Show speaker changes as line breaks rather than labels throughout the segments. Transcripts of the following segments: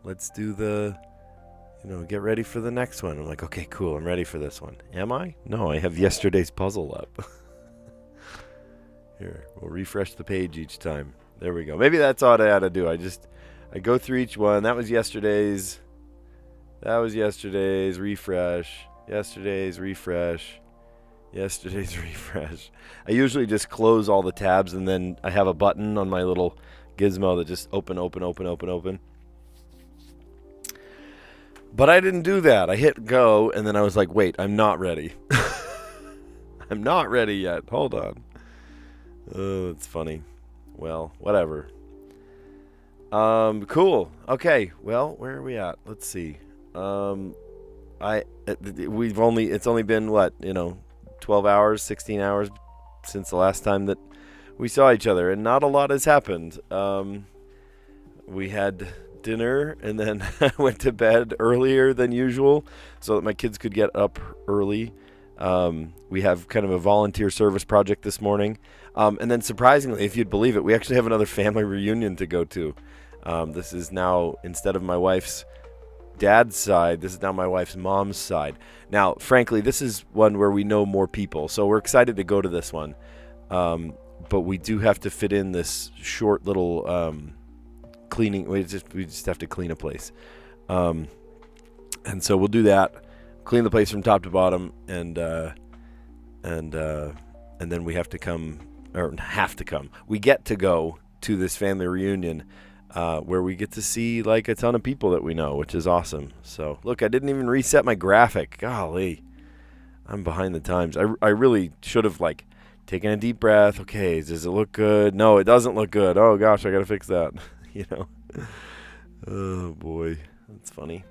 let's do the, get ready for the next one. I'm like, okay, cool. I'm ready for this one. Am I? No, I have yesterday's puzzle up. Here, we'll refresh the page each time. There we go. Maybe that's all I had to do. I go through each one. That was yesterday's. That was yesterday's. Refresh. Yesterday's refresh. Yesterday's refresh. I usually just close all the tabs and then I have a button on my little gizmo that just open. But I didn't do that. I hit go and then I was like, wait, I'm not ready. I'm not ready yet. Hold on. Oh, it's funny. Well, whatever. Cool. Okay. Well, where are we at? Let's see. It's only been what, 12 hours, 16 hours since the last time that we saw each other, and not a lot has happened. We had dinner and then I went to bed earlier than usual so that my kids could get up early. We have kind of a volunteer service project this morning. And then surprisingly, if you'd believe it, we actually have another family reunion to go to. This is now, instead of my wife's dad's side, this is now my wife's mom's side. Now, frankly, this is one where we know more people, so we're excited to go to this one. But we do have to fit in this short little cleaning. We just have to clean a place. And so we'll do that. Clean the place from top to bottom, and then we have to come. We get to go to this family reunion where we get to see like a ton of people that we know, which is awesome. So look, I didn't even reset my graphic. Golly, I'm behind the times. I really should have like taken a deep breath. Okay, does it look good? No, it doesn't look good. Oh gosh, I gotta fix that. Oh boy, that's funny.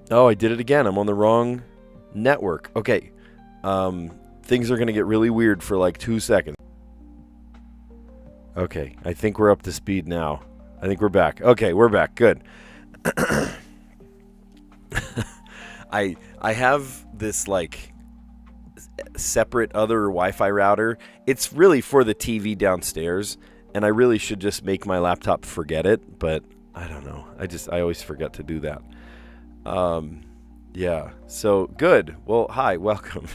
Oh, I did it again. I'm on the wrong network. Okay. Things are going to get really weird for like 2 seconds. Okay. I think we're up to speed now. I think we're back. Okay, we're back. Good. I have this like separate other Wi-Fi router. It's really for the TV downstairs, and I really should just make my laptop forget it, but I don't know. I always forget to do that. Yeah, so good. Well, hi, welcome.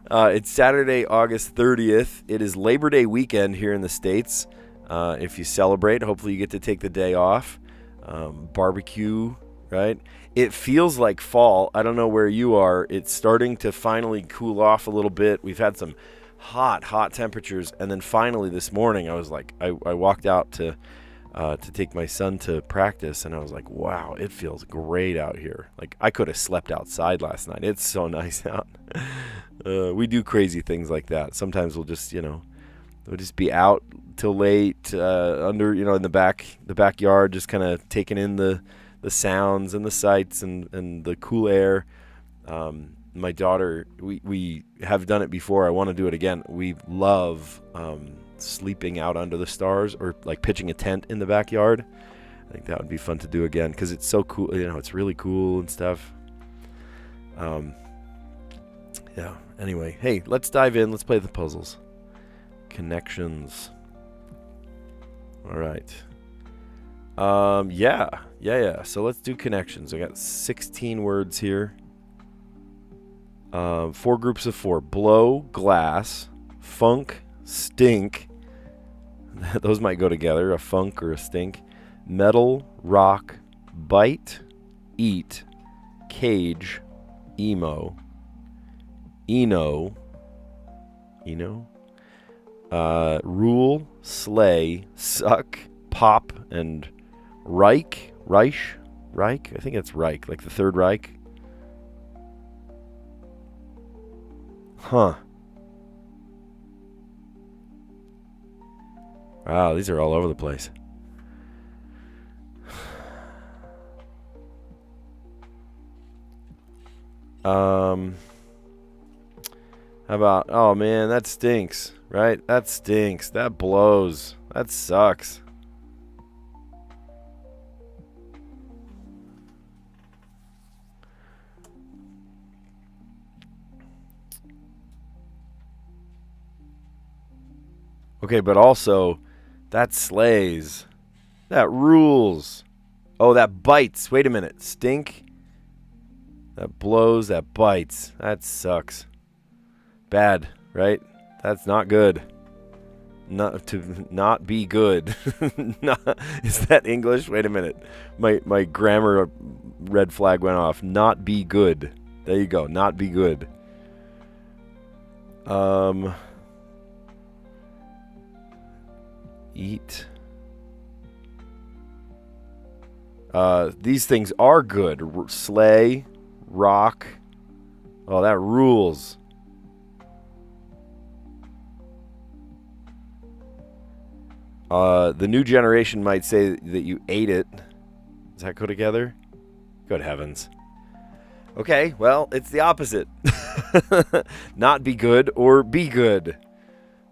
It's Saturday, August 30th. It is Labor Day weekend here in the States. If you celebrate, hopefully you get to take the day off. Barbecue, right? It feels like fall. I don't know where you are. It's starting to finally cool off a little bit. We've had some hot temperatures, and then finally this morning I was like, I walked out to take my son to practice, and I was like, wow, it feels great out here. Like, I could have slept outside last night. It's so nice out. We do crazy things like that. Sometimes we'll just be out till late, under, in the backyard, just kind of taking in the sounds and the sights and the cool air. My daughter, we have done it before. I want to do it again. We love sleeping out under the stars, or like pitching a tent in the backyard. I think that would be fun to do again because it's so cool. It's really cool and stuff. Yeah. Anyway, hey, let's dive in. Let's play the puzzles. Connections. All right. Yeah. So let's do connections. I got 16 words here. 4 groups of 4. Blow, glass, funk, stink. Those might go together, a funk or a stink. Metal, rock, bite, eat, cage, emo, rule, slay, suck, pop, and Reich. I think it's Reich, like the Third Reich. Huh. Wow, these are all over the place. How about, oh man, that stinks, right? That stinks. That blows. That sucks. Okay, but also, that slays. That rules. Oh, that bites. Wait a minute. Stink. That blows. That bites. That sucks. Bad, right? That's not good. Not be good. Is that English? Wait a minute. My grammar red flag went off. Not be good. There you go. Not be good. Eat. These things are good. Slay, rock. Oh, that rules. The new generation might say that you ate it. Does that go together? Good heavens. Okay, well, it's the opposite. Not be good or be good.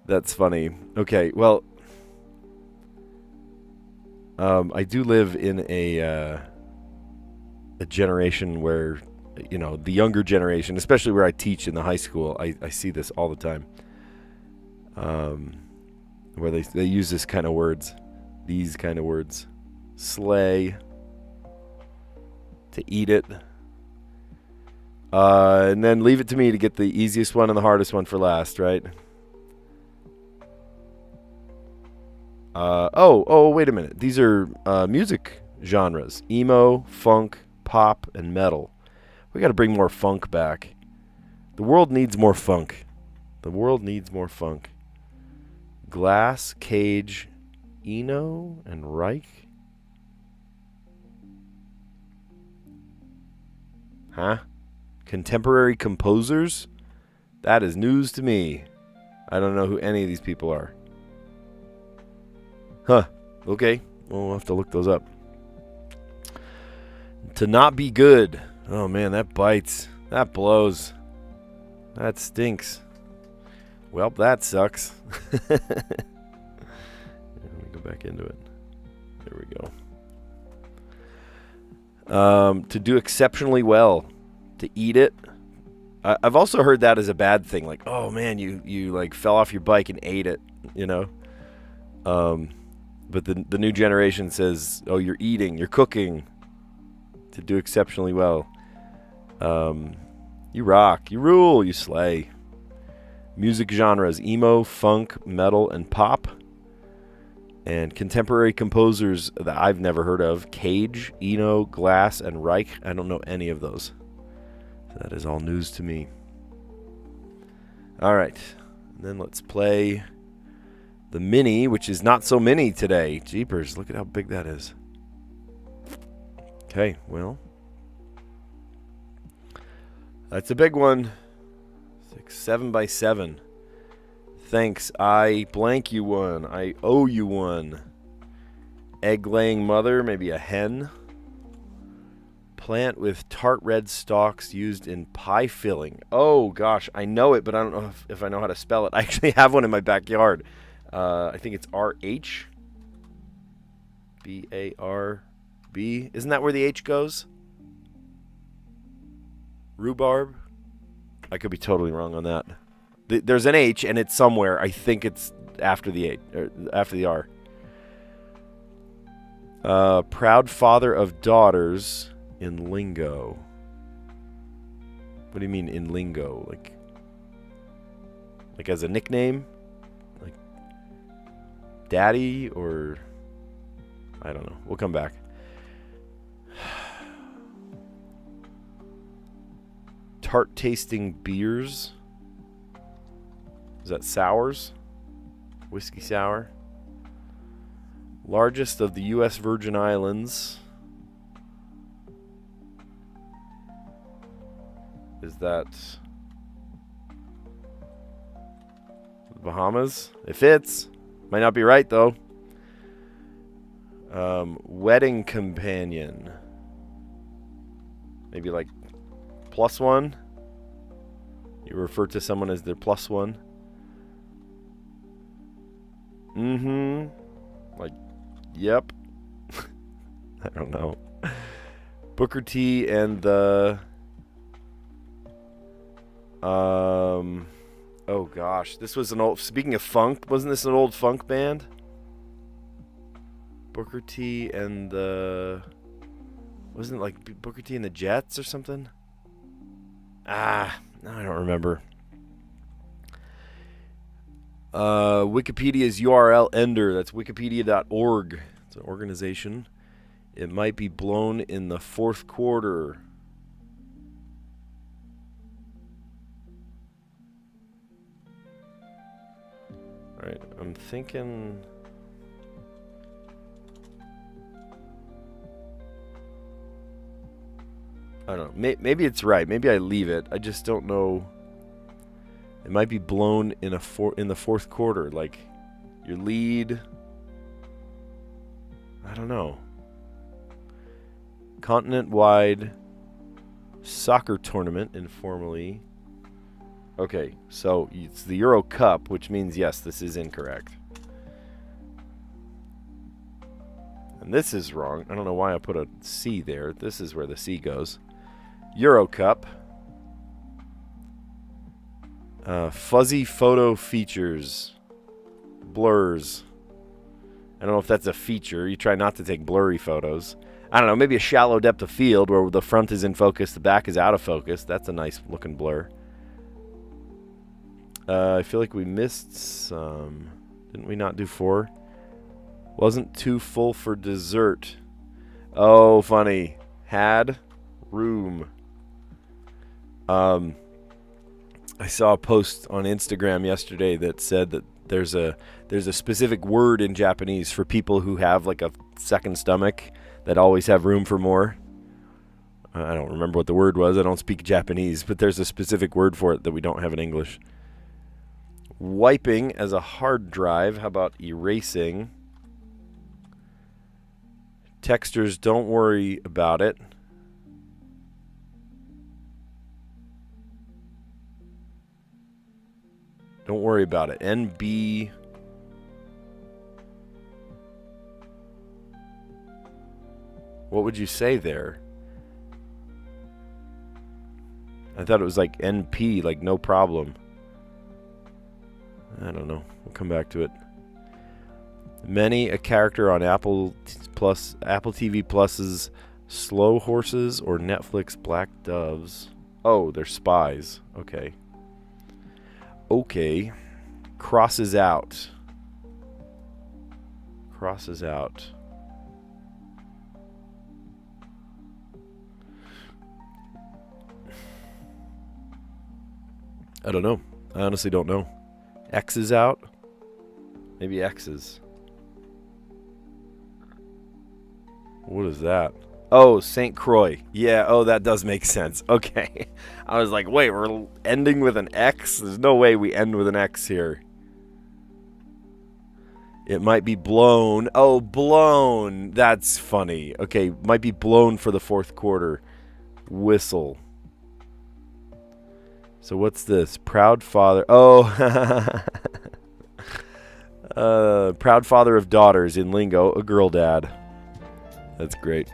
That's funny. Okay, well, I do live in a generation where, you know, the younger generation, especially where I teach in the high school, I see this all the time. Where they use this kind of words, these kind of words. Slay, to eat it. And then leave it to me to get the easiest one and the hardest one for last, right? Wait a minute. These are music genres. Emo, funk, pop, and metal. We got to bring more funk back. The world needs more funk. The world needs more funk. Glass, Cage, Eno, and Reich. Huh? Contemporary composers? That is news to me. I don't know who any of these people are. Huh. Okay. We'll have to look those up. To not be good. Oh, man, that bites. That blows. That stinks. Well, that sucks. Let me go back into it. There we go. To do exceptionally well. To eat it. I've also heard that as a bad thing. Like, oh, man, you like fell off your bike and ate it, you know? But the new generation says, oh, you're eating, you're cooking. To do exceptionally well. You rock, you rule, you slay. Music genres, emo, funk, metal, and pop. And contemporary composers that I've never heard of. Cage, Eno, Glass, and Reich. I don't know any of those. So that is all news to me. All right. And then let's play the mini, which is not so mini today. Jeepers, look at how big that is. Okay, well. That's a big one. 7 by 7. Thanks. I blank you one. I owe you one. Egg-laying mother, maybe a hen. Plant with tart red stalks used in pie filling. Oh, gosh. I know it, but I don't know if I know how to spell it. I actually have one in my backyard. I think it's R-H. B-A-R-B. Isn't that where the H goes? Rhubarb? I could be totally wrong on that. There's an H, and it's somewhere. I think it's after the H, or after the R. Proud father of daughters in lingo. What do you mean in lingo? Like as a nickname? Like daddy or... I don't know. We'll come back. Tart tasting beers. Is that sours? Whiskey sour. Largest of the U.S. Virgin Islands. Is that the Bahamas? It fits. Might not be right, though. Wedding companion. Maybe like +1. You refer to someone as their +1. Like, yep. I don't know. Booker T and the... Oh gosh, this was an old... Speaking of funk, wasn't this an old funk band? Booker T and the... Wasn't it like Booker T and the Jets or something? I don't remember. Wikipedia's URL ender. That's wikipedia.org. It's an organization. It might be blown in the fourth quarter. All right, I'm thinking... I don't know. Maybe it's right. Maybe I leave it. I just don't know. It might be blown in the fourth quarter. Like your lead. I don't know. Continent-wide soccer tournament, informally. Okay, so it's the Euro Cup, which means yes, this is incorrect. And this is wrong. I don't know why I put a C there. This is where the C goes. Euro Cup. Fuzzy photo features. Blurs. I don't know if that's a feature. You try not to take blurry photos. I don't know. Maybe a shallow depth of field where the front is in focus, the back is out of focus. That's a nice looking blur. I feel like we missed some. Didn't we not do 4? Wasn't too full for dessert. Oh, funny. Had room. I saw a post on Instagram yesterday that said that there's a specific word in Japanese for people who have like a second stomach that always have room for more. I don't remember what the word was. I don't speak Japanese, but there's a specific word for it that we don't have in English. Wiping as a hard drive. How about erasing? Textures, don't worry about it. Don't worry about it. NB. What would you say there? I thought it was like NP, like no problem. I don't know. We'll come back to it. Many a character on Apple TV Plus's Slow Horses or Netflix Black Doves. Oh, they're spies. Okay. Okay. Crosses out. Crosses out. I don't know. I honestly don't know. X's out? Maybe X's. What is that? Oh, St. Croix. Yeah, oh, that does make sense. Okay. I was like, wait, we're ending with an X? There's no way we end with an X here. It might be blown. Oh, blown. That's funny. Okay, might be blown for the fourth quarter. Whistle. So what's this? Proud father. Oh. Proud father of daughters in lingo. A girl dad. That's great.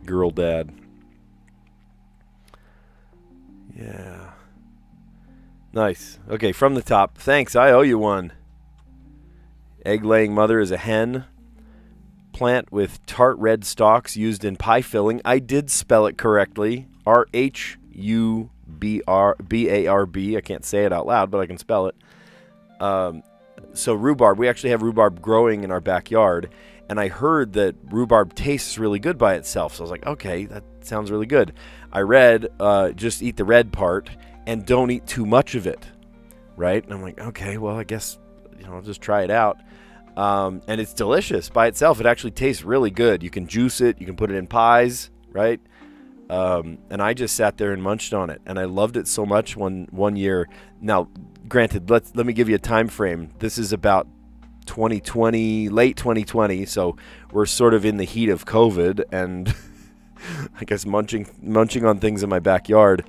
Girl dad. Yeah. Nice. Okay, from the top. Thanks, I owe you one. Egg-laying mother is a hen. Plant with tart red stalks used in pie filling. I did spell it correctly. R-H-U-B-R-B-A-R-B. I can't say it out loud, but I can spell it. So rhubarb. We actually have rhubarb growing in our backyard. And I heard that rhubarb tastes really good by itself. So I was like, okay, that sounds really good. I read, just eat the red part and don't eat too much of it, right? And I'm like, okay, well, I guess, I'll just try it out. And it's delicious by itself. It actually tastes really good. You can juice it. You can put it in pies, right? And I just sat there and munched on it. And I loved it so much one year. Now, granted, let me give you a time frame. This is about 2020, late 2020, so we're sort of in the heat of COVID and I guess munching on things in my backyard,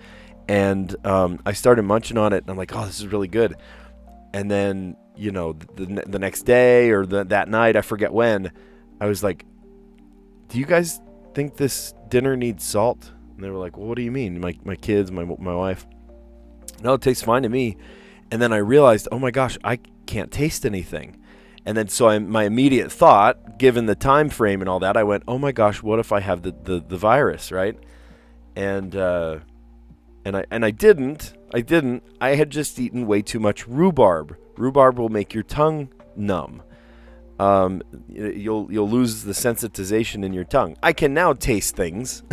and I started munching on it and I'm like, oh, this is really good. And then the next day or that night, I forget when, I was like, do you guys think this dinner needs salt? And they were like, well, what do you mean? My kids, my wife. No, it tastes fine to me. And then I realized, oh my gosh, I can't taste anything. And then so my immediate thought, given the time frame and all that, I went, oh my gosh, what if I have the virus, right? And I didn't. I had just eaten way too much rhubarb. Rhubarb will make your tongue numb. You'll lose the sensitization in your tongue. I can now taste things.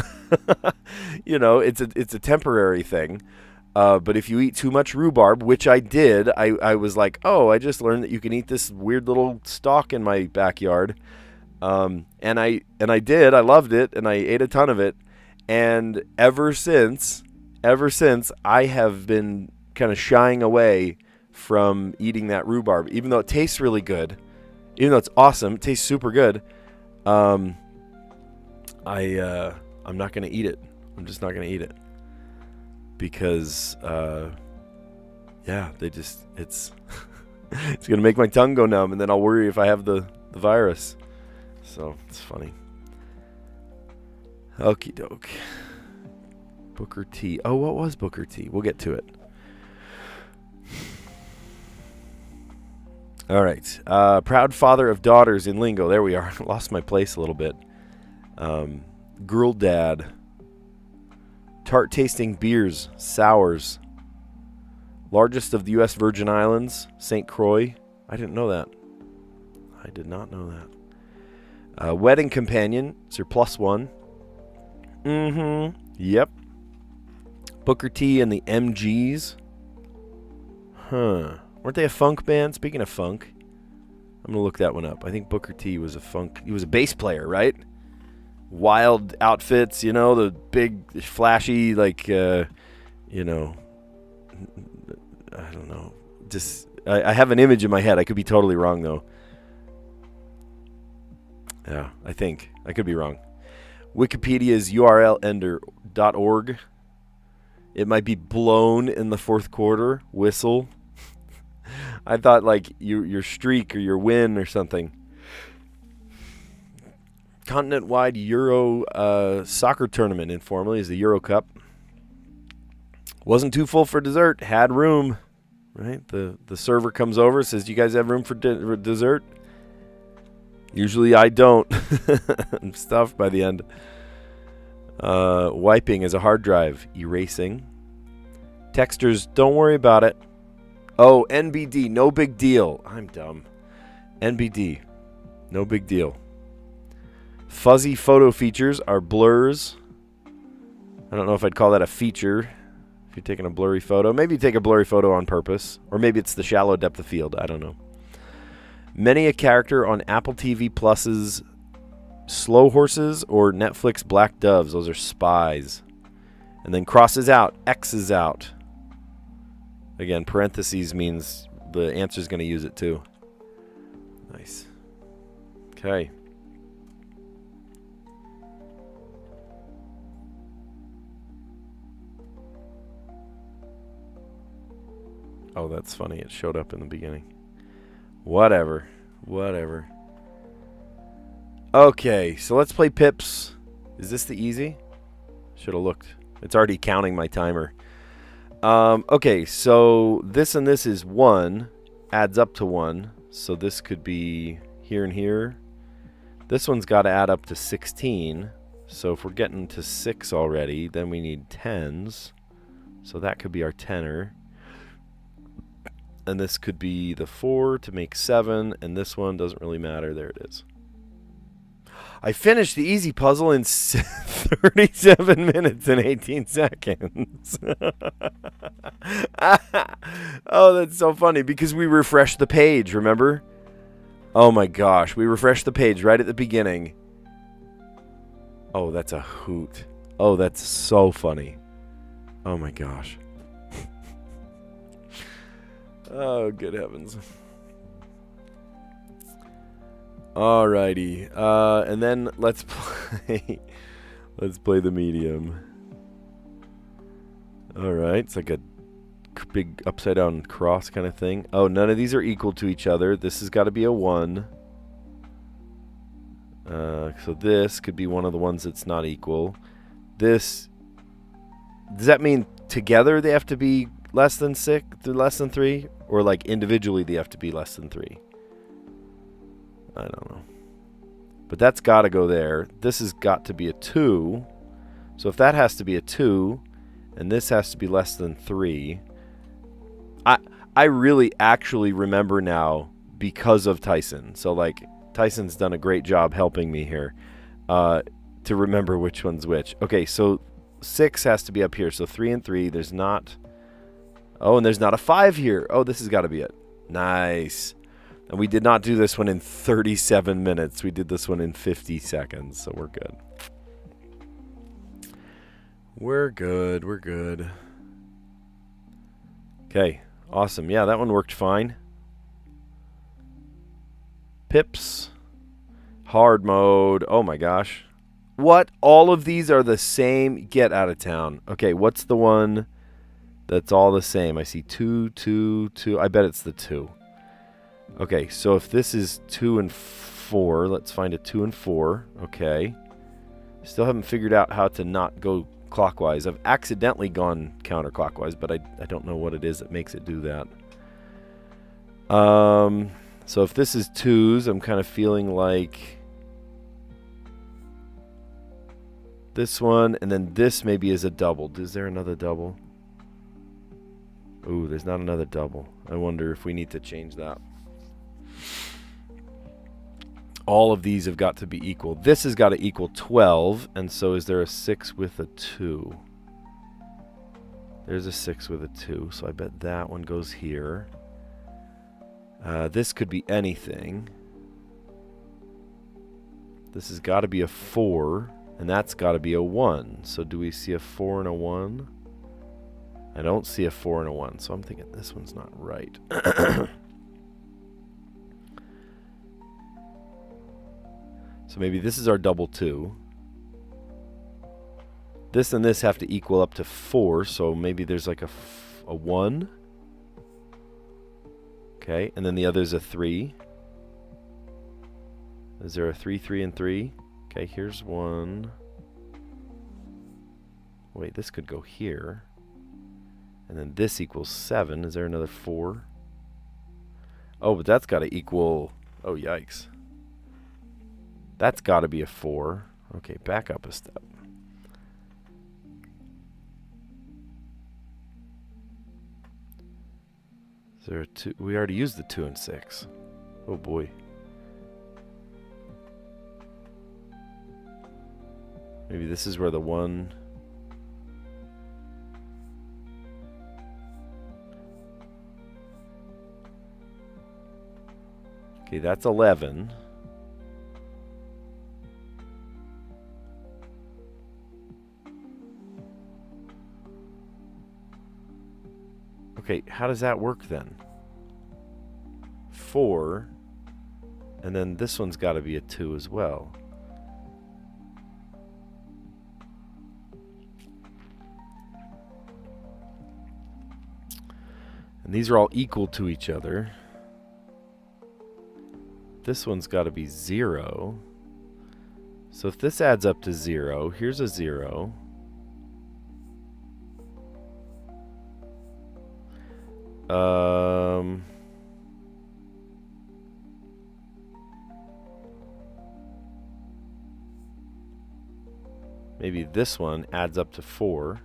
It's a temporary thing. But if you eat too much rhubarb, which I did, I was like, oh, I just learned that you can eat this weird little stalk in my backyard. And I did. I loved it, and I ate a ton of it. And ever since, I have been kind of shying away from eating that rhubarb, even though it tastes really good, even though it's awesome, it tastes super good. I'm not going to eat it. I'm just not going to eat it. Because, it's it's going to make my tongue go numb, and then I'll worry if I have the virus. So, it's funny. Okie doke. Booker T. Oh, what was Booker T? We'll get to it. All right. Proud father of daughters in lingo. There we are. Lost my place a little bit. Girl dad. Tart tasting beers, sours. Largest of the U.S. Virgin Islands, St. Croix. I didn't know that. I did not know that. Wedding companion, it's your +1. Yep. Booker T and the MGs. Weren't they a funk band? Speaking of funk, I'm going to look that one up. I think Booker T was he was a bass player, right? Wild outfits, the big, flashy, I don't know. Just, I have an image in my head. I could be totally wrong, though. Yeah, I think. I could be wrong. Wikipedia's urlender.org. It might be blown in the fourth quarter. Whistle. I thought, your streak or your win or something. Continent-wide Euro soccer tournament, informally, is the Euro Cup. Wasn't too full for dessert. Had room, right? The server comes over, says, "Do you guys have room for dessert?" Usually I don't. I'm stuffed by the end. Wiping is a hard drive. Erasing. Texters, don't worry about it. Oh, NBD, no big deal. I'm dumb. NBD, no big deal. Fuzzy photo features are blurs. I don't know if I'd call that a feature. If you're taking a blurry photo. Maybe you take a blurry photo on purpose. Or maybe it's the shallow depth of field. I don't know. Many a character on Apple TV Plus's Slow Horses or Netflix Black Doves. Those are spies. And then crosses out. X's out. Again, parentheses means the answer's going to use it too. Nice. Okay. Oh, that's funny. It showed up in the beginning. Whatever. Okay, so let's play Pips. Is this the easy? Should have looked. It's already counting my timer. Okay, so this and this is 1. Adds up to 1. So this could be here and here. This one's got to add up to 16. So if we're getting to 6 already, then we need 10s. So that could be our tenor. And this could be the 4 to make 7, and this one doesn't really matter. There it is. I finished the easy puzzle in 37 minutes and 18 seconds. Oh, that's so funny, because we refreshed the page, remember? Oh my gosh, we refreshed the page right at the beginning. Oh, that's a hoot. Oh, that's so funny. Oh my gosh. Oh, good heavens. Alrighty. And then let's play the medium. Alright, it's like a big upside down cross kind of thing. Oh, none of these are equal to each other. This has got to be a 1. So this could be one of the ones that's not equal. This, does that mean together they have to be less than 6, less than 3? Or like individually they have to be less than 3? I don't know. But that's got to go there. This has got to be a 2. So if that has to be a 2, and this has to be less than 3, I really actually remember now because of Tyson. So, like, Tyson's done a great job helping me here to remember which one's which. Okay, so 6 has to be up here. So 3 and 3, there's not... Oh, and there's not a 5 here. Oh, this has got to be it. Nice. And we did not do this one in 37 minutes. We did this one in 50 seconds, so we're good. We're good. We're good. Okay, awesome. Yeah, that one worked fine. Pips. Hard mode. Oh my gosh. What? All of these are the same? Get out of town. Okay, what's the one that's all the same? I see 2, 2, 2. I bet it's the 2. Okay, so if this is 2 and 4, let's find a 2 and 4. Okay. Still haven't figured out how to not go clockwise. I've accidentally gone counterclockwise, but I don't know what it is that makes it do that. So if this is 2s, I'm kind of feeling like this one, and then this maybe is a double. Is there another double? Ooh, there's not another double. I wonder if we need to change that. All of these have got to be equal. This has got to equal 12, and so is there a 6 with a 2? There's a 6 with a 2, so I bet that one goes here. This could be anything. This has got to be a 4, and that's got to be a 1. So do we see a 4 and a 1? I don't see a 4 and a 1, so I'm thinking this one's not right. So maybe this is our double 2. This and this have to equal up to 4, so maybe there's like a 1. Okay, and then the other's a 3. Is there a 3, 3, and 3? Okay, here's 1. Wait, this could go here. And then this equals 7. Is there another 4? Oh, but that's got to equal... Oh, yikes. That's got to be a 4. Okay, back up a step. Is there a 2? We already used the 2 and 6. Oh, boy. Maybe this is where the 1... Okay, that's 11. Okay, how does that work then? 4, and then this one's got to be a 2 as well. And these are all equal to each other. This one's got to be 0. So if this adds up to 0, here's a 0. Maybe this one adds up to 4.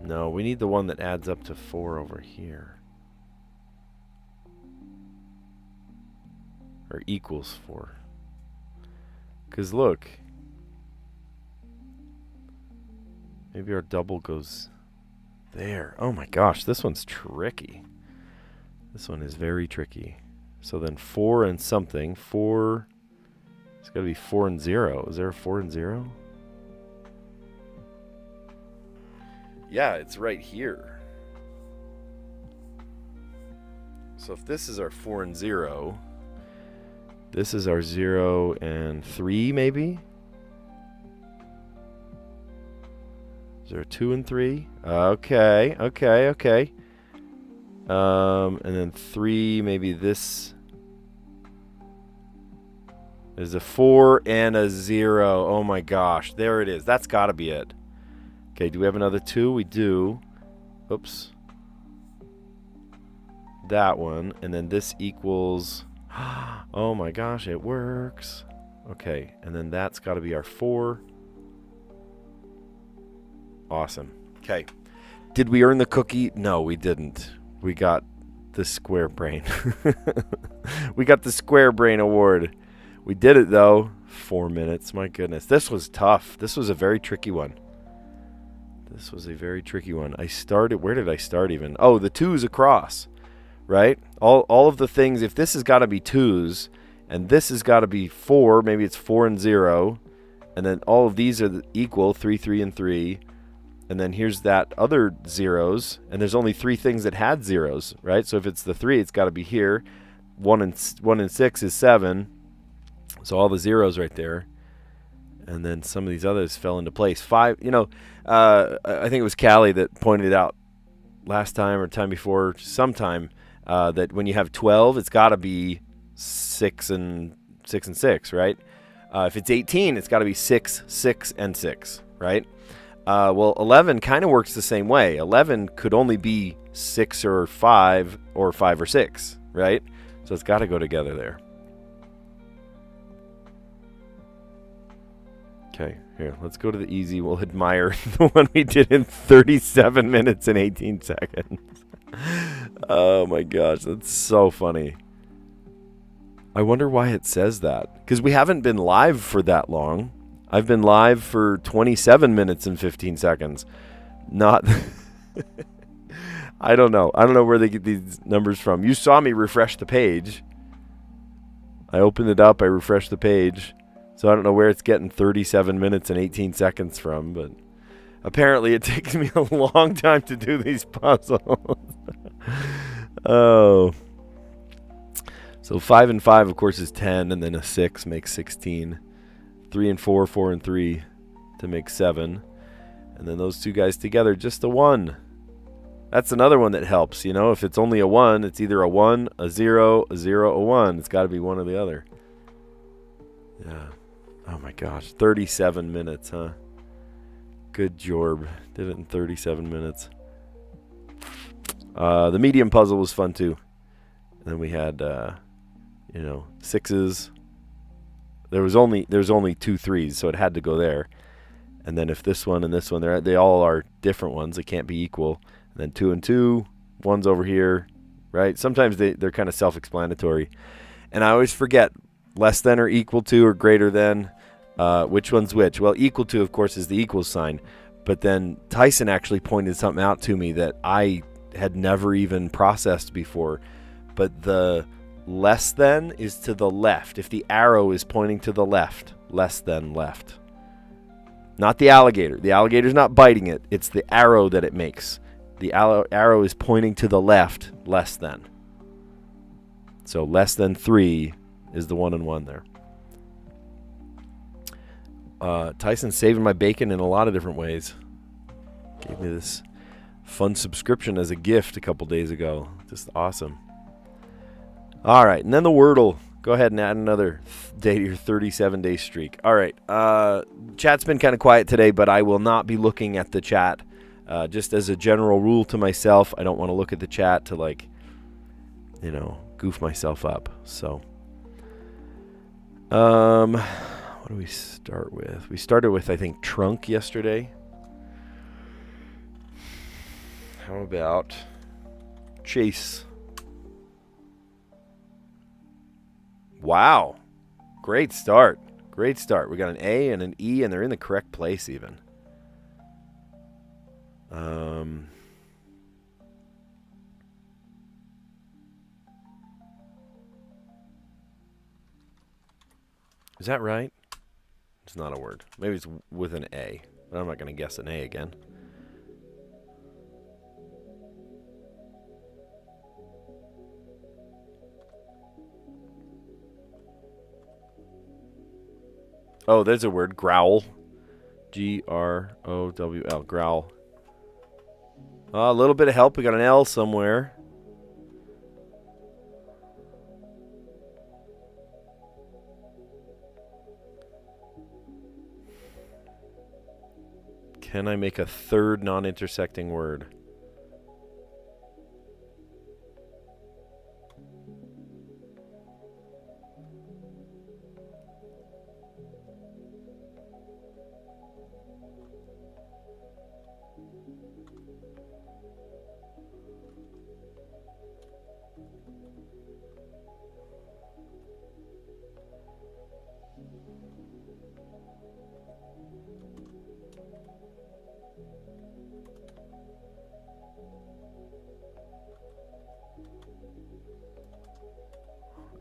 No, we need the one that adds up to 4 over here. Or equals 4. Because look. Maybe our double goes there. Oh my gosh, this one's tricky. This one is very tricky. So then 4 and something. 4. It's got to be 4 and 0. Is there a 4 and 0? Yeah, it's right here. So if this is our 4 and 0, this is our 0 and 3 maybe? Is there a 2 and 3? Okay. And then 3, maybe this. There's a 4 and a 0. Oh my gosh. There it is. That's got to be it. Okay, do we have another 2? We do. Oops. That one. And then this equals... Oh my gosh, it works. Okay, and then that's got to be our 4. Awesome. Okay. Did we earn the cookie? No, we didn't. We got the Square Brain. We got the Square Brain Award. We did it, though. 4 minutes. My goodness. This was tough. This was a very tricky one. I started... Where did I start even? Oh, the 2's across. Right? All of the things... If this has got to be 2's, and this has got to be 4, maybe it's 4 and 0, and then all of these are equal, 3, 3, and 3, and then here's that other 0's, and there's only 3 things that had 0's, right? So if it's the 3, it's got to be here. 1 and 6 is 7, so all the 0's right there, and then some of these others fell into place. 5, I think it was Callie that pointed out last time or time before, sometime, that when you have 12, it's got to be 6 and 6, right? If it's 18, it's got to be 6, 6, and 6, right? Well, 11 kind of works the same way. 11 could only be 6 or 5 or 5 or 6, right? So it's got to go together there. Okay, here, let's go to the easy. We'll admire the one we did in 37 minutes and 18 seconds. Oh my gosh, that's so funny. I wonder why it says that. Because we haven't been live for that long. I've been live for 27 minutes and 15 seconds. Not... I don't know. I don't know where they get these numbers from. You saw me refresh the page. I opened it up. I refreshed the page. So I don't know where it's getting 37 minutes and 18 seconds from. But apparently it takes me a long time to do these puzzles. Oh... So 5 and 5, of course, is 10, and then a 6 makes 16. 3 and 4, 4 and 3 to make 7. And then those two guys together, just a 1. That's another one that helps, If it's only a 1, it's either a 1, a 0, a 0, a 1. It's got to be one or the other. Yeah. Oh, my gosh. 37 minutes, huh? Good job. Did it in 37 minutes. The medium puzzle was fun, too. And then we had... 6s. There was only 2 3s, so it had to go there. And then if this one and this one, they all are different ones. They can't be equal. And then 2 and 2, 1's over here, right? Sometimes they're kind of self-explanatory. And I always forget less than or equal to or greater than. Which one's which? Well, equal to, of course, is the equals sign. But then Tyson actually pointed something out to me that I had never even processed before. But the less than is to the left. If the arrow is pointing to the left, less than left. Not the alligator. The alligator's not biting it. It's the arrow that it makes. The arrow is pointing to the left, less than. So less than 3 is the 1 and 1 there. Tyson's saving my bacon in a lot of different ways. Gave me this fun subscription as a gift a couple days ago. Just awesome. All right, and then the Wordle. Go ahead and add another day to your 37-day streak. All right, chat's been kind of quiet today, but I will not be looking at the chat. Just as a general rule to myself, I don't want to look at the chat to, goof myself up. So, what do we start with? We started with, I think, trunk yesterday. How about chase? Wow. Great start. Great start. We got an A and an E, and they're in the correct place even. Is that right? It's not a word. Maybe it's with an A. But I'm not going to guess an A again. Oh, there's a word. Growl. G-R-O-W-L. Growl. A little bit of help. We got an L somewhere. Can I make a third non-intersecting word?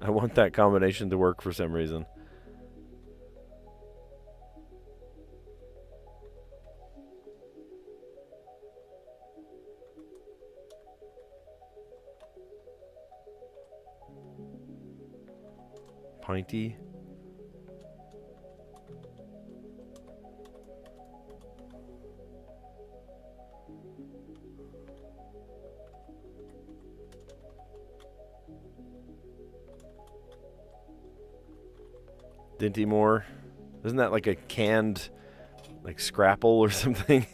I want that combination to work for some reason. Pinty. Dinty Moore. Isn't that like a canned, like scrapple or something?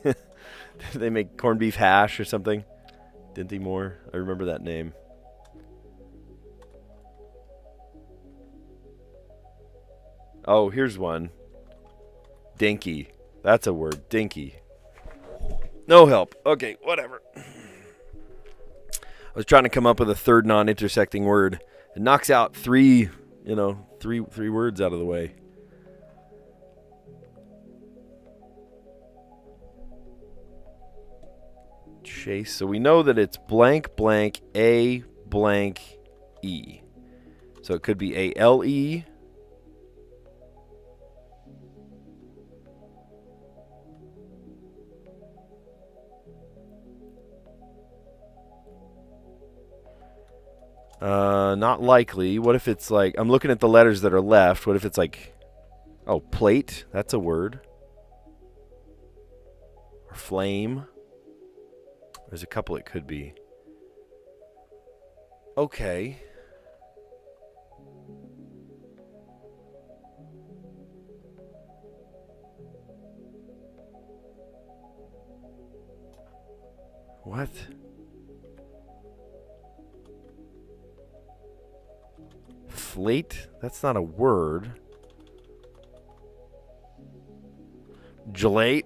They make corned beef hash or something. Dinty Moore. I remember that name. Oh, here's one. Dinky. That's a word. Dinky. No help. Okay, whatever. I was trying to come up with a third non-intersecting word. It knocks out three words out of the way. Chase. So we know that it's blank blank A blank E. So it could be A-L-E. Not likely. What if it's like, I'm looking at the letters that are left. What if it's like, oh, plate? That's a word. Or flame. There's a couple it could be. Okay. What? Flate? That's not a word. Gelate?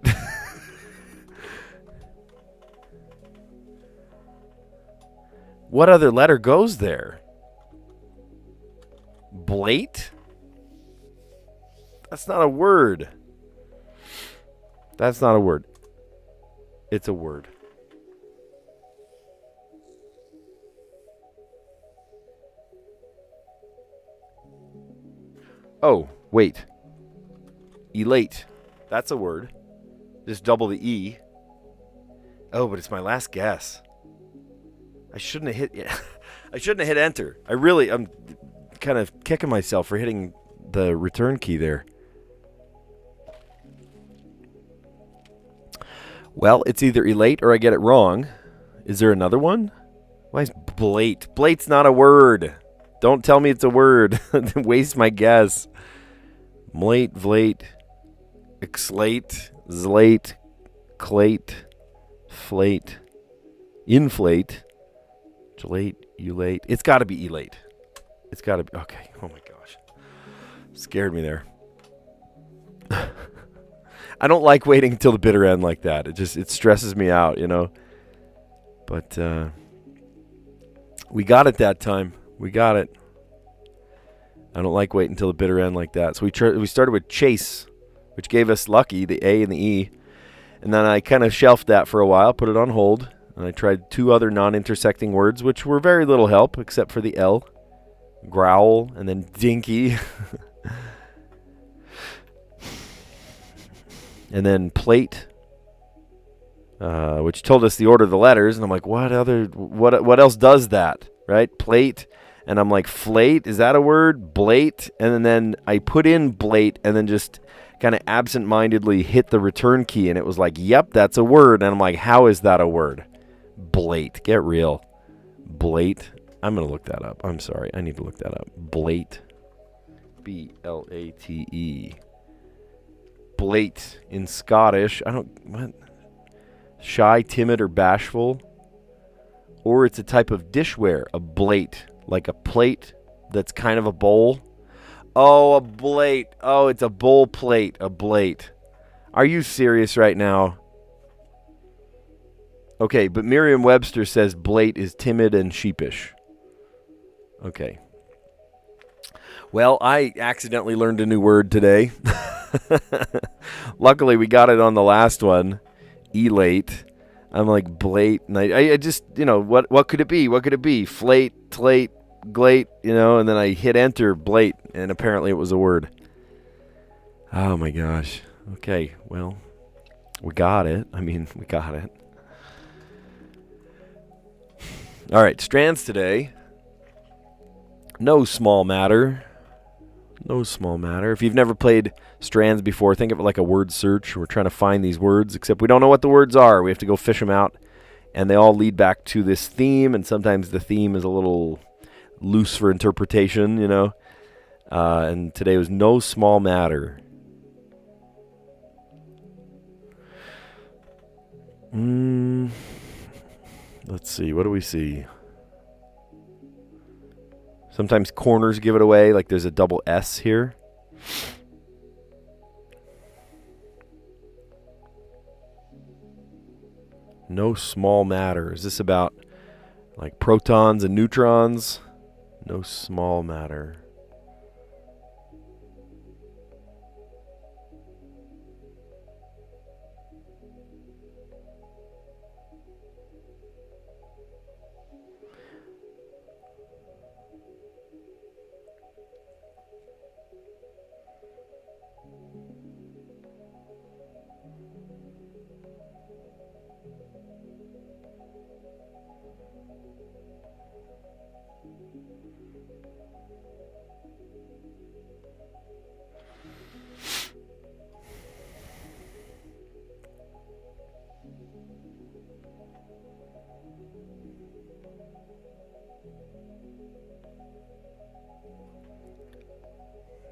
What other letter goes there? Blate? That's not a word. That's not a word. It's a word. Oh, wait. Elate. That's a word. Just double the E. Oh, but it's my last guess. I shouldn't have hit I shouldn't have hit enter. I'm kind of kicking myself for hitting the return key there. Well, it's either elate or I get it wrong. Is there another one? Why is blate? Blate's not a word. Don't tell me it's a word. Waste my guess. Mlate, vlate, exlate, zlate, clate, flate, inflate, gelate, ulate. It's got to be elate. It's got to be. Okay. Oh my gosh. Scared me there. I don't like waiting until the bitter end like that. It stresses me out, you know. But we got it that time. We got it. I don't like waiting until the bitter end like that. So we started with Chase, which gave us Lucky, the A and the E. And then I kind of shelved that for a while, put it on hold. And I tried two other non-intersecting words, which were very little help, except for the L. Growl, and then dinky. And then plate, which told us the order of the letters. And I'm like, what else does that, right? Plate. And I'm like, flate, is that a word? Blate. And then I put in blate and then just kind of absent-mindedly hit the return key. And it was like, yep, that's a word. And I'm like, how is that a word? Blate. Get real. Blate. I'm going to look that up. I'm sorry. I need to look that up. Blate. B-L-A-T-E. blate in Scottish. What? Shy, timid, or bashful. Or it's a type of dishware, a blate, like a plate that's kind of a bowl. Oh, a blate. Oh, it's a bowl plate, a blate. Are you serious right now? Okay, but Merriam-Webster says blate is timid and sheepish. Okay. Well, I accidentally learned a new word today. Luckily, we got it on the last one, elate. I'm like, blate, and I just, what could it be? What could it be? Flate, tlate, glate, and then I hit enter, blate, and apparently it was a word. Oh my gosh. Okay, well, we got it. We got it. All right, Strands today. No small matter. No small matter. If you've never played Strands before, think of it like a word search. We're trying to find these words, except we don't know what the words are. We have to go fish them out, and they all lead back to this theme, and sometimes the theme is a little loose for interpretation, and today was no small matter. Let's see. What do we see? Sometimes corners give it away, like there's a double S here. No small matter. Is this about like protons and neutrons? No small matter.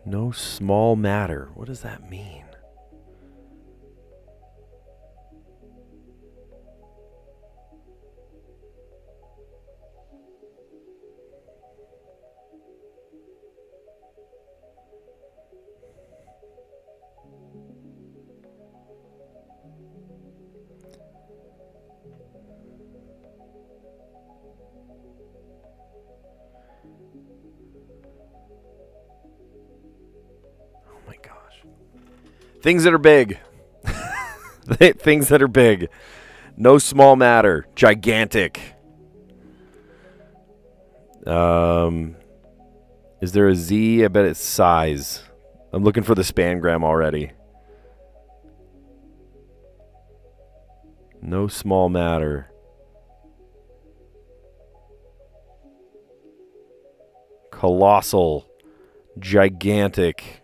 No small matter. What does that mean? Things that are big. Things that are big. No small matter. Gigantic. Is there a Z? I bet it's size. I'm looking for the spangram already. No small matter. Colossal. Gigantic.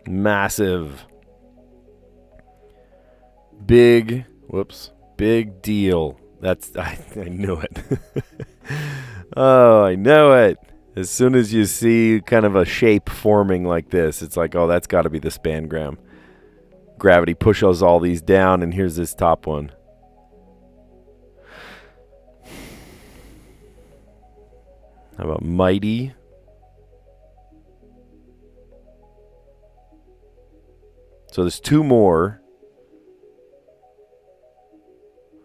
Massive. Big. Whoops. Big deal. I knew it. Oh, I know it. As soon as you see kind of a shape forming like this, it's like, oh, that's got to be the spangram. Gravity pushes all these down, and here's this top one. How about mighty? So there's two more.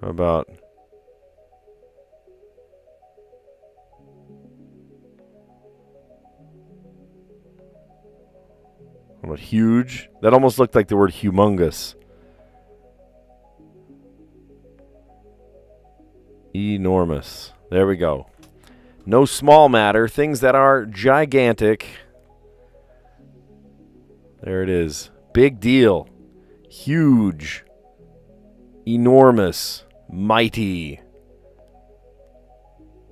How about huge? That almost looked like the word humongous. Enormous. There we go. No small matter. Things that are gigantic. There it is. Big deal. Huge. Enormous. Mighty.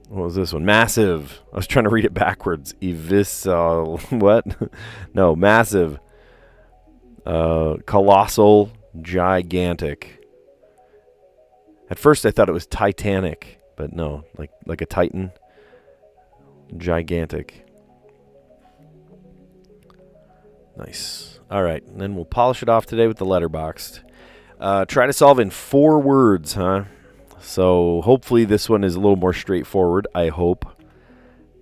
What was this one? Massive. I was trying to read it backwards. What? No, massive. Colossal. Gigantic. At first I thought it was Titanic, but no, like a Titan. Gigantic. Nice. All right, and then we'll polish it off today with the letterboxed. Try to solve in 4 words, huh? So hopefully this one is a little more straightforward. I hope.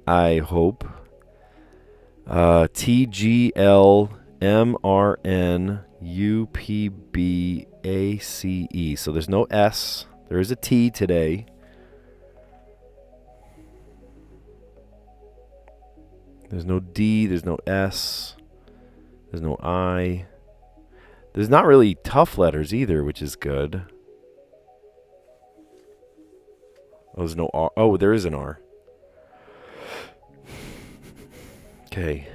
TGLMRNUPBACE. So there's no S. There is a T today. There's no D. There's no S. There's no I. There's not really tough letters either, which is good. Oh, there's no R. Oh, there is an R. Okay.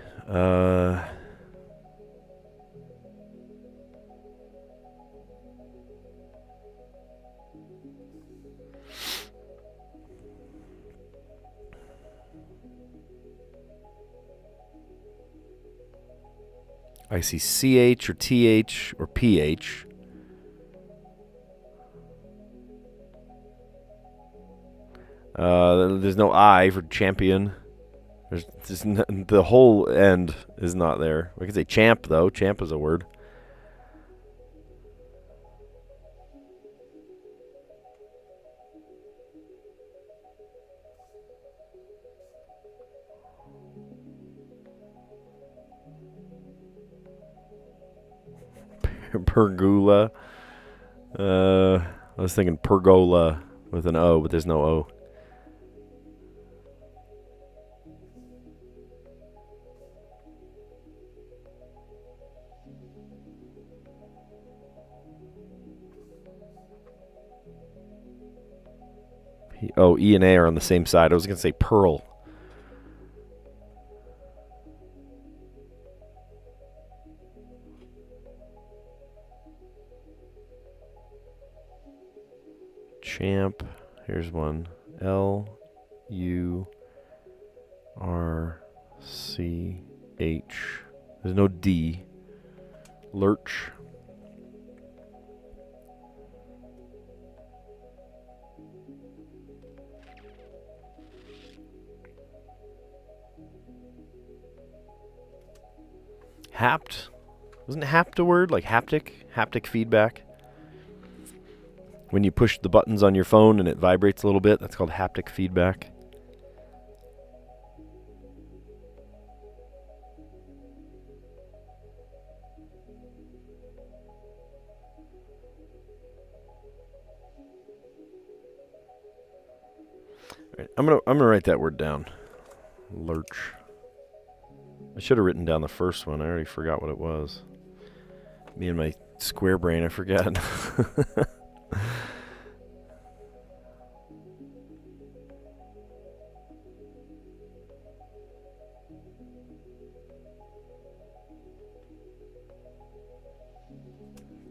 I see CH or TH or PH. There's no I for champion. The whole end is not there. We can say champ, though. Champ is a word. Pergola. I was thinking pergola with an O, but there's no O. Oh, E and A are on the same side. I was going to say pearl. Champ. Here's one. LURCH. There's no D. Lurch. Hapt. Wasn't hapt a word? Like haptic? Haptic feedback? When you push the buttons on your phone and it vibrates a little bit, that's called haptic feedback. All right, I'm gonna write that word down. Lurch. I should have written down the first one. I already forgot what it was. Me and my square brain, I forgot.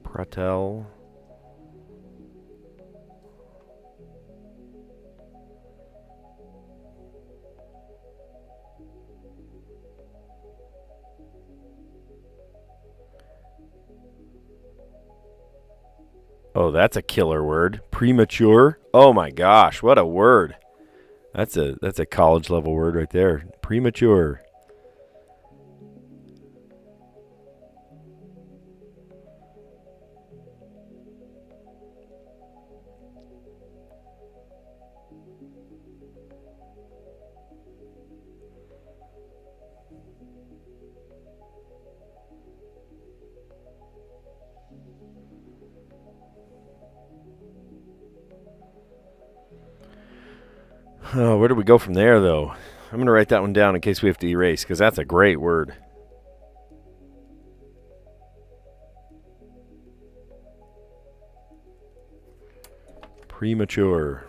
Pratel. Oh, that's a killer word. Premature. Oh my gosh, what a word. That's a college level word right there. Premature. Oh, where do we go from there, though? I'm going to write that one down in case we have to erase, because that's a great word. Premature.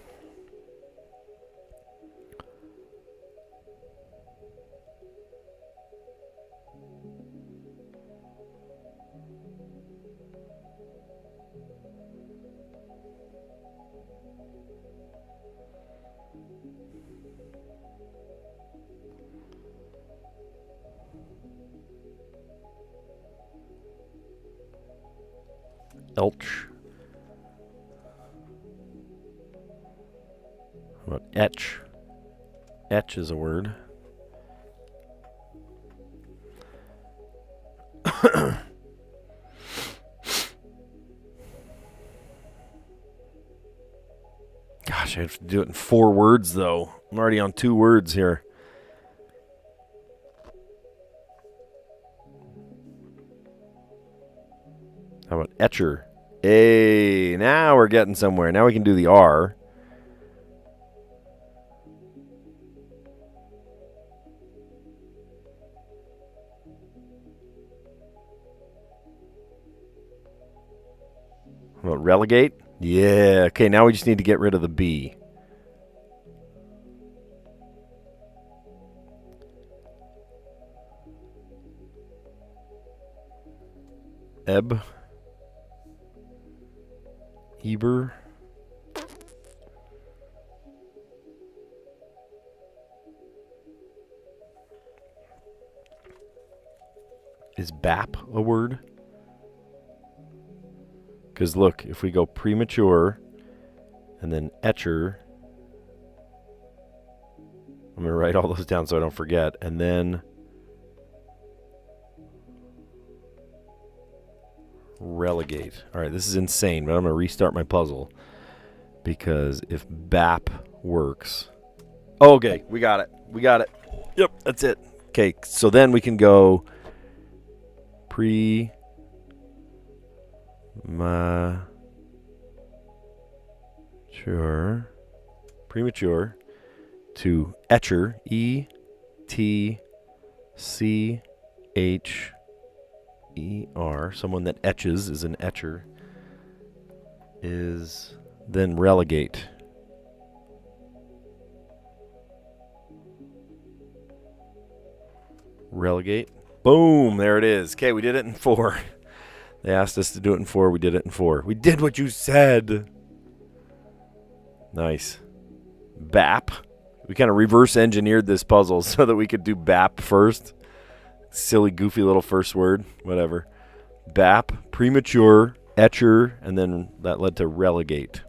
Elch. How about etch? Etch is a word. Gosh, I have to do it in 4 words, though. I'm already on 2 words here. How about etcher? Hey, now we're getting somewhere. Now we can do the R. How about relegate? Yeah. Okay, now we just need to get rid of the B. Ebb. Eber. Is BAP a word? Because look, if we go premature and then etcher, I'm going to write all those down so I don't forget. And then relegate. All right, this is insane, but I'm going to restart my puzzle. Because if BAP works. Oh, okay, we got it. We got it. Yep, that's it. Okay, so then we can go premature to etcher, E-T-C-H-E-R. Someone that etches is an etcher. Is then relegate. Relegate. Boom, there it is. Okay, we did it in 4. They asked us to do it in 4. We did it in 4. We did what you said. Nice. BAP. We kind of reverse engineered this puzzle so that we could do BAP first. Silly, goofy little first word. Whatever. BAP, premature, etcher, and then that led to relegate.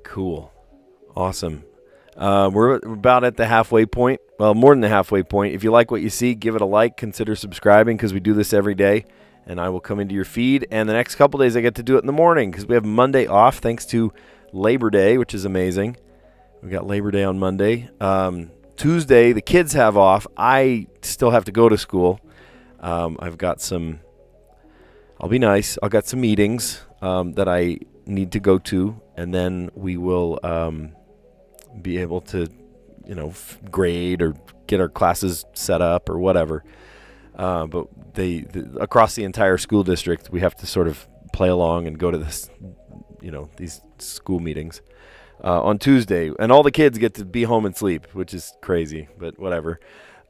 Cool. Awesome. We're about at the halfway point. Well, more than the halfway point. If you like what you see, give it a like. Consider subscribing because we do this every day. And I will come into your feed. And the next couple days I get to do it in the morning because we have Monday off thanks to Labor Day, which is amazing. We got Labor Day on Monday. Tuesday, the kids have off. I still have to go to school. I've got some... I'll be nice. I've got some meetings that I need to go to. And then we will be able to, grade or get our classes set up or whatever. But across the entire school district, we have to sort of play along and go to this, these school meetings on Tuesday. And all the kids get to be home and sleep, which is crazy, but whatever.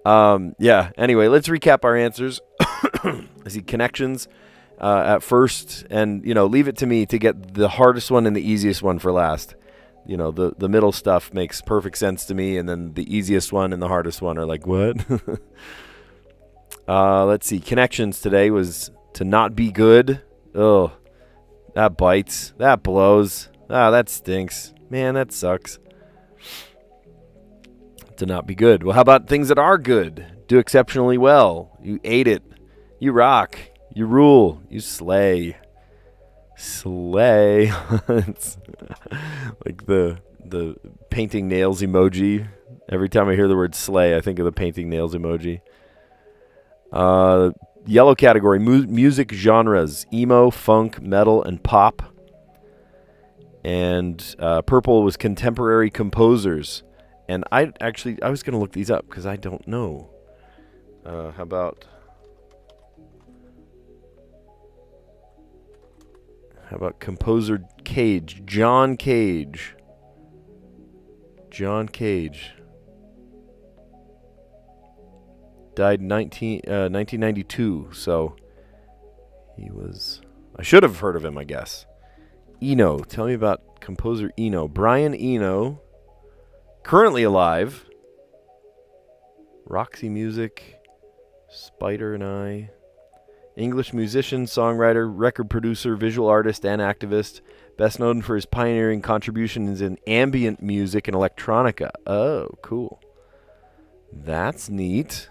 Anyway, let's recap our answers. I see connections at first, and, leave it to me to get the hardest one and the easiest one for last. The middle stuff makes perfect sense to me, and then the easiest one and the hardest one are like, what? Let's see. Connections today was to not be good. Oh, that bites. That blows. That stinks. Man, that sucks. To not be good. Well, how about things that are good? Do exceptionally well. You ate it. You rock. You rule. You slay. Slay. It's like the painting nails emoji. Every time I hear the word slay, I think of the painting nails emoji. Yellow category, music genres, emo, funk, metal, and pop. And purple was contemporary composers. And I was going to look these up because I don't know. How about composer Cage? John Cage. John Cage. Died 1992, so he was... I should have heard of him, I guess. Eno. Tell me about composer Eno. Brian Eno. Currently alive. Roxy Music. Spider and I. English musician, songwriter, record producer, visual artist, and activist. Best known for his pioneering contributions in ambient music and electronica. Oh, cool. That's neat.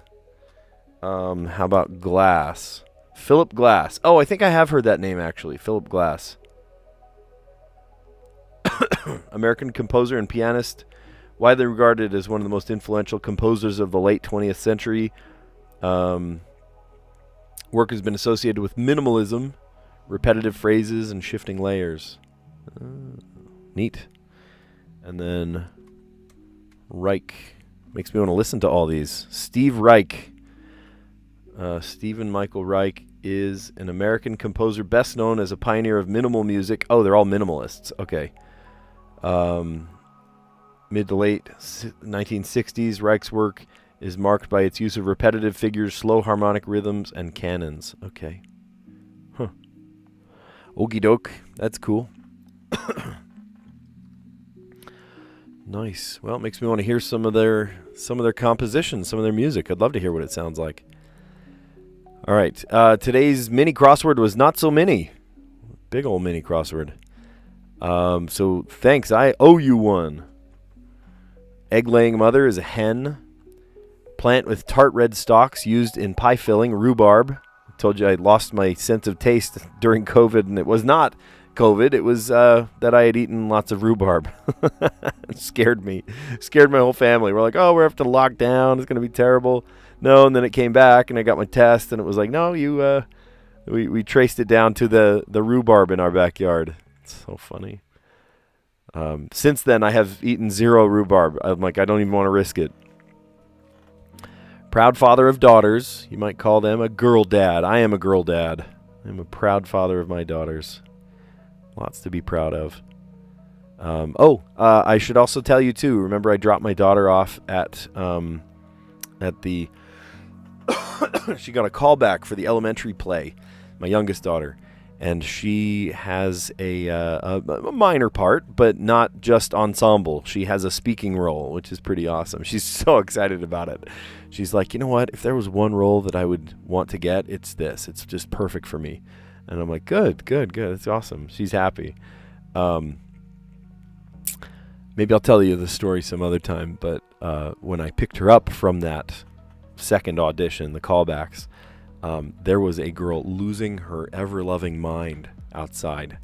How about Glass? Philip Glass. Oh, I think I have heard that name, actually. Philip Glass. American composer and pianist, widely regarded as one of the most influential composers of the late 20th century. Work has been associated with minimalism, repetitive phrases, and shifting layers. Neat. And then Reich. Makes me want to listen to all these. Steve Reich. Stephen Michael Reich is an American composer best known as a pioneer of minimal music. Oh, they're all minimalists. Okay. Mid to late 1960s, Reich's work is marked by its use of repetitive figures, slow harmonic rhythms, and canons. Okay. Huh. Okie doke. That's cool. Nice. Well, it makes me want to hear some of their compositions, some of their music. I'd love to hear what it sounds like. All right. Today's mini crossword was not so mini. Big old mini crossword. So thanks. I owe you one. Egg-laying mother is a hen. Plant with tart red stalks used in pie filling, rhubarb. I told you I lost my sense of taste during COVID, and it was not COVID. It was that I had eaten lots of rhubarb. It scared me. Scared my whole family. We're like, oh, we're have to lock down. It's going to be terrible. No, and then it came back, and I got my test, and it was like, no, we traced it down to the rhubarb in our backyard. It's so funny. Since then, I have eaten zero rhubarb. I'm like, I don't even want to risk it. Proud father of daughters. You might call them a girl dad. I am a girl dad. I'm a proud father of my daughters. Lots to be proud of. I should also tell you, too. Remember, I dropped my daughter off at the... She got a call back for the elementary play, my youngest daughter. And she has a minor part, but not just ensemble. She has a speaking role, which is pretty awesome. She's so excited about it. She's like, you know what? If there was one role that I would want to get, it's this. It's just perfect for me. And I'm like, good. It's awesome. She's happy. Maybe I'll tell you the story some other time. But when I picked her up from that second audition, the callbacks, there was a girl losing her ever-loving mind outside.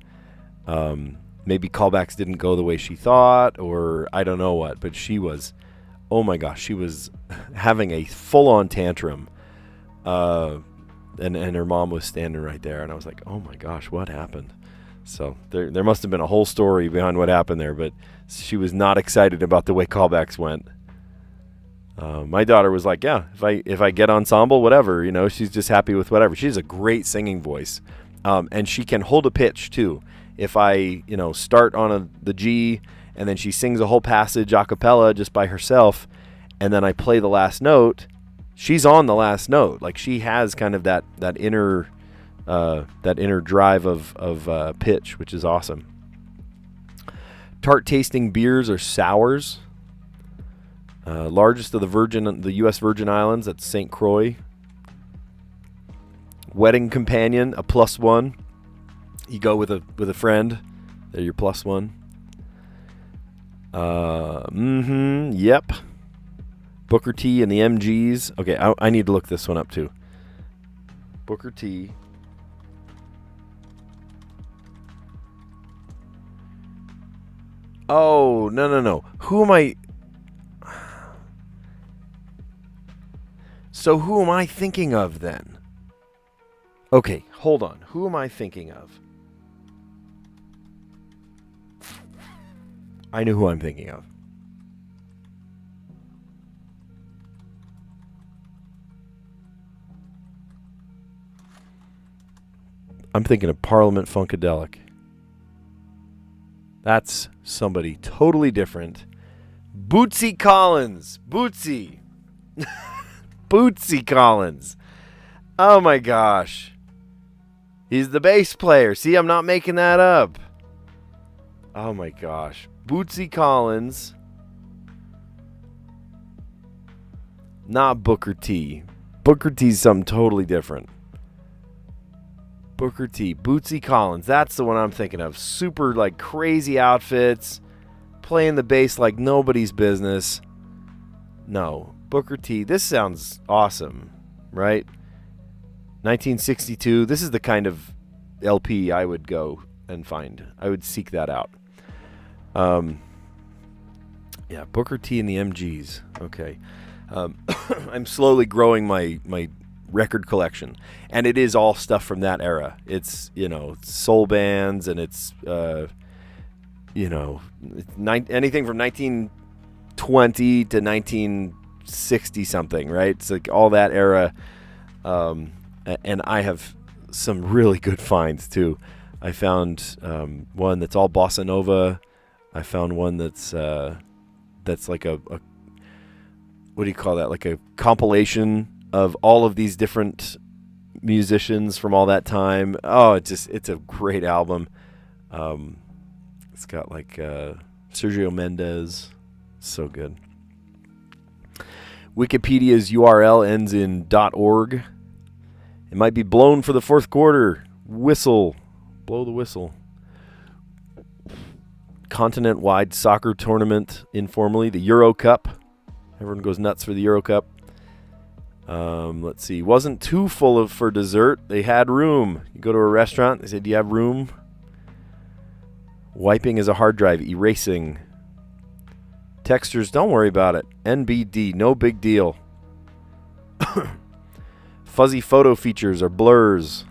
Maybe callbacks didn't go the way she thought, or I don't know what, but she was, oh my gosh, she was having a full-on tantrum. And her mom was standing right there, and I was like, oh my gosh, what happened? So there must have been a whole story behind what happened there, but she was not excited about the way callbacks went. My daughter was like, yeah, if I get ensemble, whatever, she's just happy with whatever. She has a great singing voice, and she can hold a pitch too. If I, start on the G, and then she sings a whole passage a cappella just by herself, and then I play the last note, she's on the last note. Like, she has kind of that inner drive of pitch, which is awesome. Tart tasting beers or sours. Largest of the U.S. Virgin Islands, that's St. Croix. Wedding companion, a +1. You go with a friend, they're your +1. Yep. Booker T and the MGs. Okay, I need to look this one up too. Booker T. Oh, no. Who am I... So who am I thinking of then? Okay, hold on. Who am I thinking of? I know who I'm thinking of. I'm thinking of Parliament Funkadelic. That's somebody totally different. Bootsy Collins. Bootsy. Bootsy Collins. Oh my gosh. He's the bass player. See, I'm not making that up. Oh my gosh. Bootsy Collins. Not Booker T. Booker T's something totally different. Booker T. Bootsy Collins. That's the one I'm thinking of. Super, like, crazy outfits. Playing the bass like nobody's business. No. Booker T. This sounds awesome, right? 1962. This is the kind of LP I would go and find. I would seek that out. Yeah, Booker T and the MGs. Okay. I'm slowly growing my record collection, and it is all stuff from that era. It's, soul bands, and it's, anything from 1920 to 1960 something, right? It's like all that era. And I have some really good finds too. I found one that's all bossa nova. I found one that's like a what do you call that? Like a compilation of all of these different musicians from all that time. Oh, it's a great album. It's got like Sergio Mendes. So good. Wikipedia's URL ends in .org. It might be blown for the fourth quarter. Whistle. Blow the whistle. Continent-wide soccer tournament, informally, the Euro Cup. Everyone goes nuts for the Euro Cup. Let's see. Wasn't too full for dessert. They had room. You go to a restaurant, they say, do you have room? Wiping is a hard drive. Erasing. Textures, don't worry about it. NBD, no big deal. Fuzzy photo features are blurs.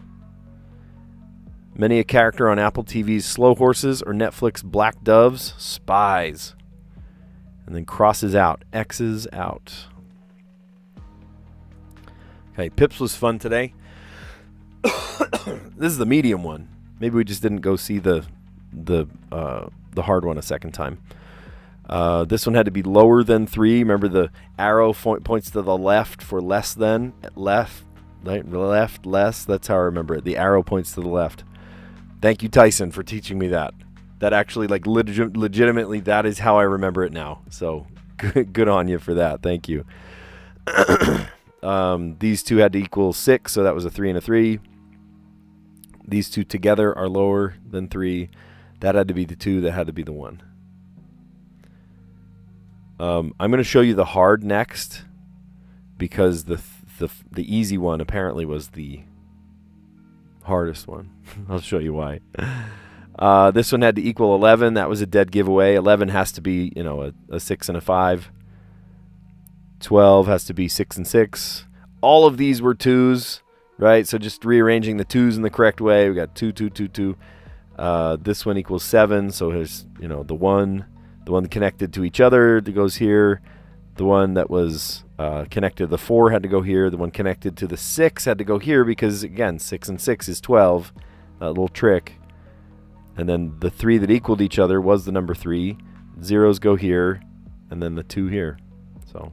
Many a character on Apple TV's Slow Horses or Netflix Black Doves. Spies. And then crosses out. X's out. Okay, Pips was fun today. This is the medium one. Maybe we just didn't go see the hard one a second time. This one had to be lower than 3. Remember, the arrow points to the left for less than. Left, less. That's how I remember it. The arrow points to the left. Thank you, Tyson, for teaching me that. That actually, like, legitimately, that is how I remember it now. So, good on you for that. Thank you. These two had to equal 6, so that was a 3 and a 3. These two together are lower than 3. That had to be the 2. That had to be the 1. I'm going to show you the hard next, because the easy one apparently was the hardest one. I'll show you why. This one had to equal 11. That was a dead giveaway. 11 has to be, a 6 and a 5. 12 has to be 6 and 6. All of these were 2s, right? So just rearranging the 2s in the correct way. We got 2, 2, 2, 2. This one equals 7. So here's, the 1. The one connected to each other that goes here. The one that was connected to the 4 had to go here. The one connected to the 6 had to go here because, again, 6 and 6 is 12. A little trick. And then the 3 that equaled each other was the number 3. Zeros go here, and then the 2 here. So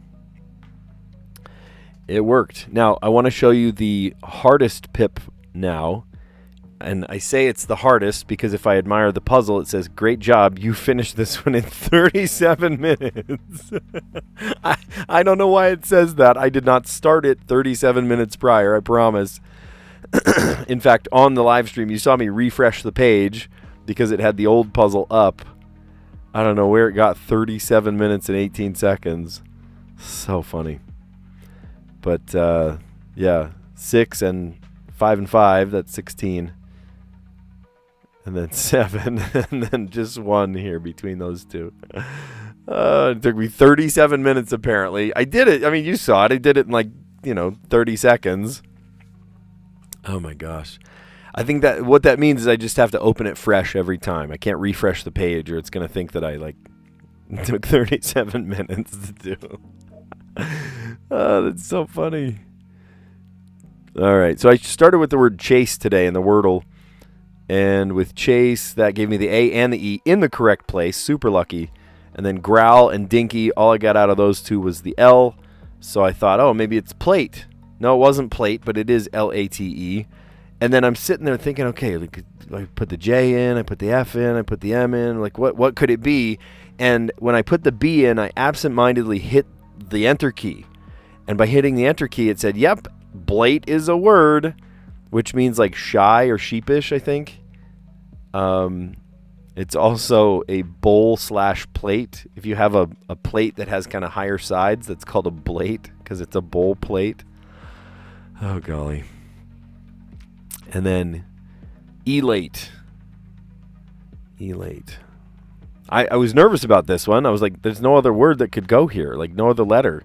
it worked. Now, I want to show you the hardest pip now. And I say it's the hardest because if I admire the puzzle, it says, great job, you finished this one in 37 minutes. I don't know why it says that. I did not start it 37 minutes prior, I promise. In fact, on the live stream, you saw me refresh the page because it had the old puzzle up. I don't know where it got 37 minutes and 18 seconds. So funny. But, yeah, 6 and 5 and 5, that's 16. And then 7, and then just 1 here between those two. It took me 37 minutes, apparently. I did it. I mean, you saw it. I did it in 30 seconds. Oh, my gosh. I think that what that means is I just have to open it fresh every time. I can't refresh the page, or it's going to think that I, took 37 minutes to do. Oh, that's so funny. All right, so I started with the word chase today in the Wordle. And with chase, that gave me the A and the E in the correct place. Super lucky. And then growl and dinky, all I got out of those two was the L. So I thought, oh, maybe it's plate. No, it wasn't plate, but it is L-A-T-E. And then I'm sitting there thinking, okay, I put the J in, I put the F in, I put the M in. What could it be? And when I put the B in, I absentmindedly hit the Enter key. And by hitting the Enter key, it said, yep, blate is a word. which means like shy or sheepish, I think. It's also a bowl/plate. If you have a plate that has kind of higher sides, that's called a blate because it's a bowl plate. Oh, golly. And then elate. Elate. I was nervous about this one. I was like, there's no other word that could go here, like no other letter.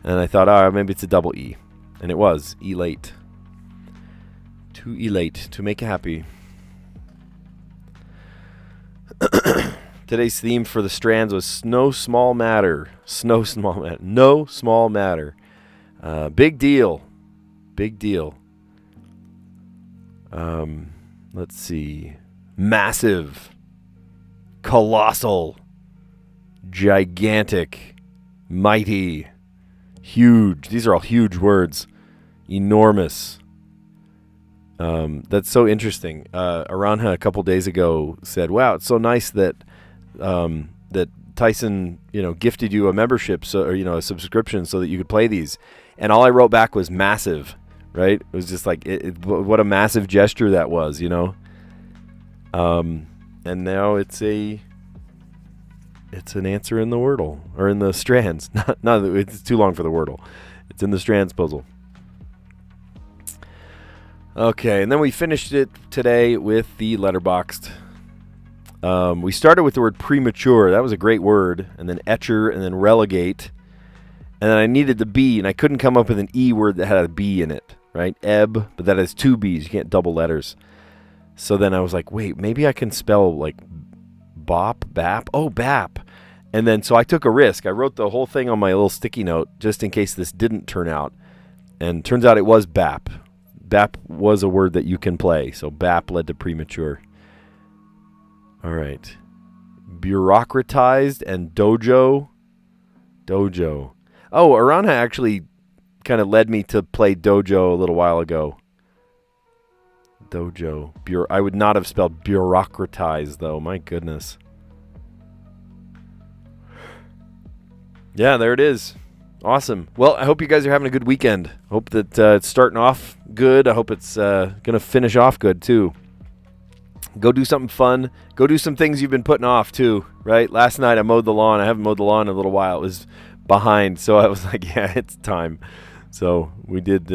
And I thought, maybe it's a double E. And it was elate. To elate, to make happy. Today's theme for the Strands was no small matter. No small matter. Big deal. Big deal. Let's see. Massive. Colossal. Gigantic. Mighty. Huge. These are all huge words. Enormous. That's so interesting. Aranha a couple days ago said, "Wow, it's so nice that that Tyson, gifted you a membership, a subscription, so that you could play these." And all I wrote back was massive. Right? It was just like, what a massive gesture that was, And now it's an answer in the Wordle or in the Strands. Not it's too long for the Wordle. It's in the Strands puzzle. Okay, and then we finished it today with the letterboxed. We started with the word premature. That was a great word. And then etcher, and then relegate. And then I needed the B, and I couldn't come up with an E word that had a B in it, right? Ebb, but that has two B's. You can't double letters. So then I was like, wait, maybe I can spell like bop, bap. Oh, bap. And then so I took a risk. I wrote the whole thing on my little sticky note just in case this didn't turn out. And turns out it was bap. Bap was a word that you can play. So bap led to premature. All right. Bureaucratized and dojo. Dojo. Oh, Aranha actually kind of led me to play dojo a little while ago. Dojo. I would not have spelled bureaucratized, though. My goodness. Yeah, there it is. Awesome. Well, I hope you guys are having a good weekend. Hope that it's starting off good. I hope it's going to finish off good, too. Go do something fun. Go do some things you've been putting off, too, right? Last night I mowed the lawn. I haven't mowed the lawn in a little while. It was behind, so I was like, yeah, it's time. So we did,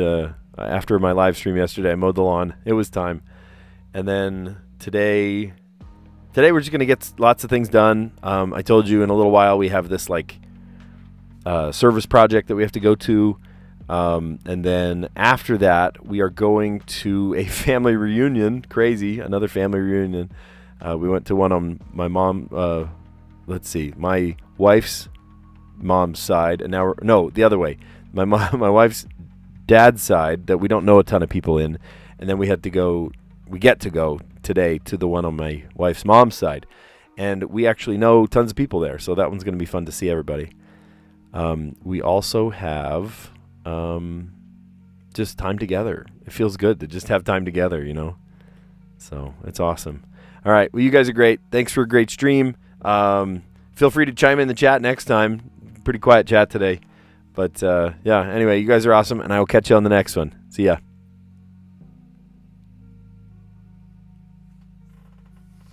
after my live stream yesterday, I mowed the lawn. It was time. And then today we're just going to get lots of things done. I told you in a little while we have this, service project that we have to go to. And then after that, we are going to a family reunion. Crazy. Another family reunion. We went to one on my my wife's mom's side. And now the other way. My wife's dad's side that we don't know a ton of people in. And then we get to go today to the one on my wife's mom's side. And we actually know tons of people there. So that one's going to be fun to see everybody. We also have just time together. It feels good to just have time together, So it's awesome. All right. Well, you guys are great. Thanks for a great stream. Feel free to chime in the chat next time. Pretty quiet chat today. But, anyway, you guys are awesome, and I will catch you on the next one. See ya.